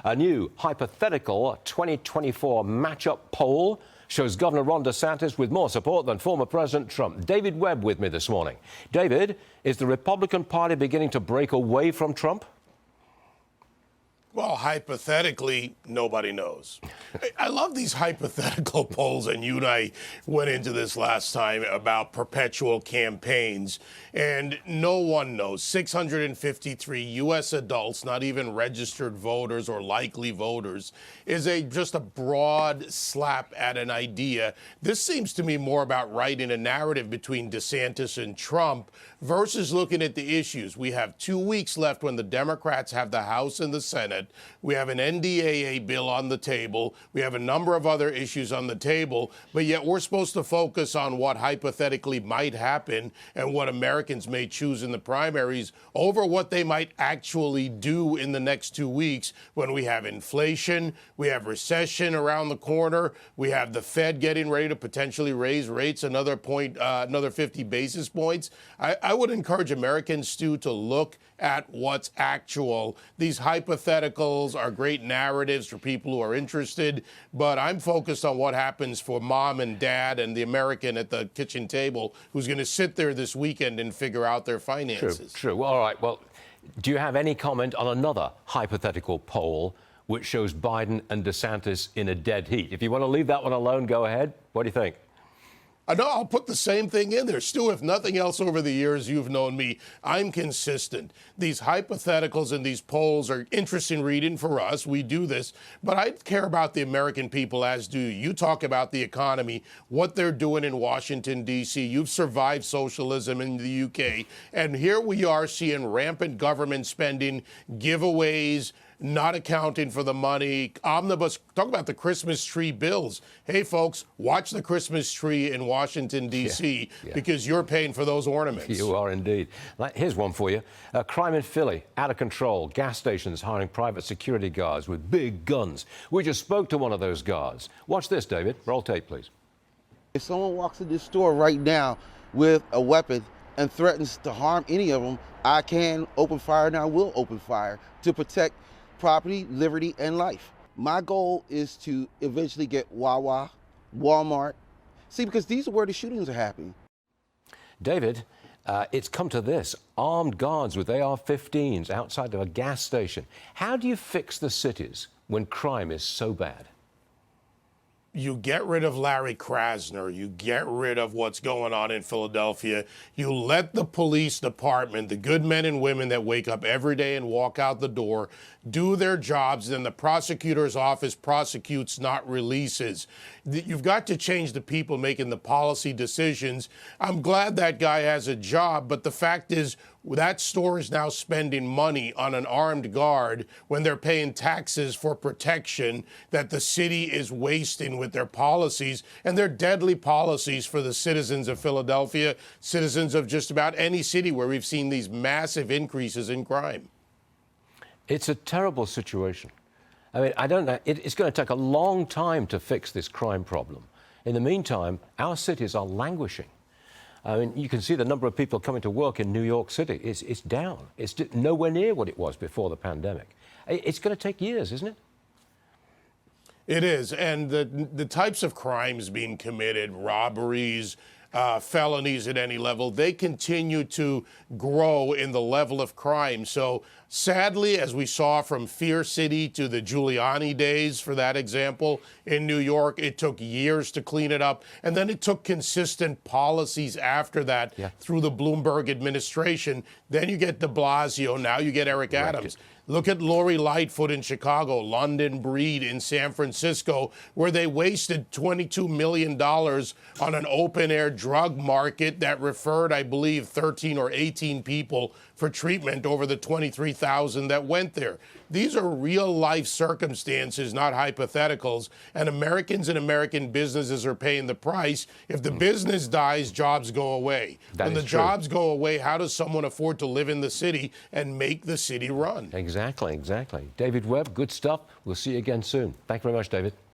A new hypothetical 2024 matchup poll shows Governor Ron DeSantis with more support than former President Trump. David Webb with me this morning. David, is the Republican Party beginning to break away from Trump? Well, hypothetically, nobody knows. I love these hypothetical polls, and you and I went into this last time about perpetual campaigns, and no one knows. 653 U.S. adults, not even registered voters or likely voters, is just a broad slap at an idea. This seems to me more about writing a narrative between DeSantis and Trump versus looking at the issues. We have 2 weeks left when the Democrats have the House and the Senate. We have an NDAA bill on the table. We have a number of other issues on the table, but yet we're supposed to focus on what hypothetically might happen and what Americans may choose in the primaries over what they might actually do in the next 2 weeks when we have inflation, we have recession around the corner, we have the Fed getting ready to potentially raise rates another 50 basis points. I would encourage Americans, Stu, to look at what's actual. These hypotheticals are great narratives for people who are interested, but I'm focused on what happens for mom and dad and the American at the kitchen table who's going to sit there this weekend and figure out their finances. True. All right. Well, do you have any comment on another hypothetical poll which shows Biden and DeSantis in a dead heat? If you want to leave that one alone, go ahead. What do you think? No, I'll put the same thing in there. Stu, if nothing else over the years you've known me, I'm consistent. These hypotheticals and these polls are interesting reading for us. We do this. But I care about the American people, as do you. You talk about the economy, what they're doing in Washington, D.C. You've survived socialism in the UK. And here we are seeing rampant government spending, giveaways, not accounting for the money, omnibus. Talk about the Christmas tree bills. Hey, folks, watch the Christmas tree in Washington, D.C., because you're paying for those ornaments. You are indeed. Here's one for you. Crime in Philly, out of control. Gas stations hiring private security guards with big guns. We just spoke to one of those guards. Watch this, David. Roll tape, please. If someone walks in this store right now with a weapon and threatens to harm any of them, I can open fire and I will open fire to protect property, liberty, and life. My goal is to eventually get Wawa, Walmart. See, because these are where the shootings are happening. David, it's come to this. Armed guards with AR-15s outside of a gas station. How do you fix the cities when crime is so bad? You get rid of Larry Krasner, you get rid of what's going on in Philadelphia, you let the police department, the good men and women that wake up every day and walk out the door, do their jobs, then the prosecutor's office prosecutes, not releases. You've got to change the people making the policy decisions. I'm glad that guy has a job, but the fact is, that store is now spending money on an armed guard when they're paying taxes for protection that the city is wasting with their policies, and they're deadly policies for the citizens of Philadelphia, citizens of just about any city where we've seen these massive increases in crime. It's a terrible situation. I mean, I don't know. It's going to take a long time to fix this crime problem. In the meantime, our cities are languishing. I mean, you can see the number of people coming to work in New York City. It's down. It's nowhere near what it was before the pandemic. It's going to take years, isn't it? It is. And the types of crimes being committed, robberies, felonies at any level, they continue to grow in the level of crime. So sadly, as we saw from Fear City to the Giuliani days, for that example, in New York, it took years to clean it up. And then it took consistent policies after that through the Bloomberg administration. Then you get de Blasio. Now you get Eric Adams. Look at Lori Lightfoot in Chicago, London Breed in San Francisco, where they wasted $22 million on an open-air drug market that referred, I believe, 13 or 18 people for treatment over the 23,000 that went there. These are real-life circumstances, not hypotheticals, and Americans and American businesses are paying the price. If the business dies, jobs go away. When the jobs go away, how does someone afford to live in the city and make the city run? Exactly. David Webb, good stuff. We'll see you again soon. Thank you very much, David.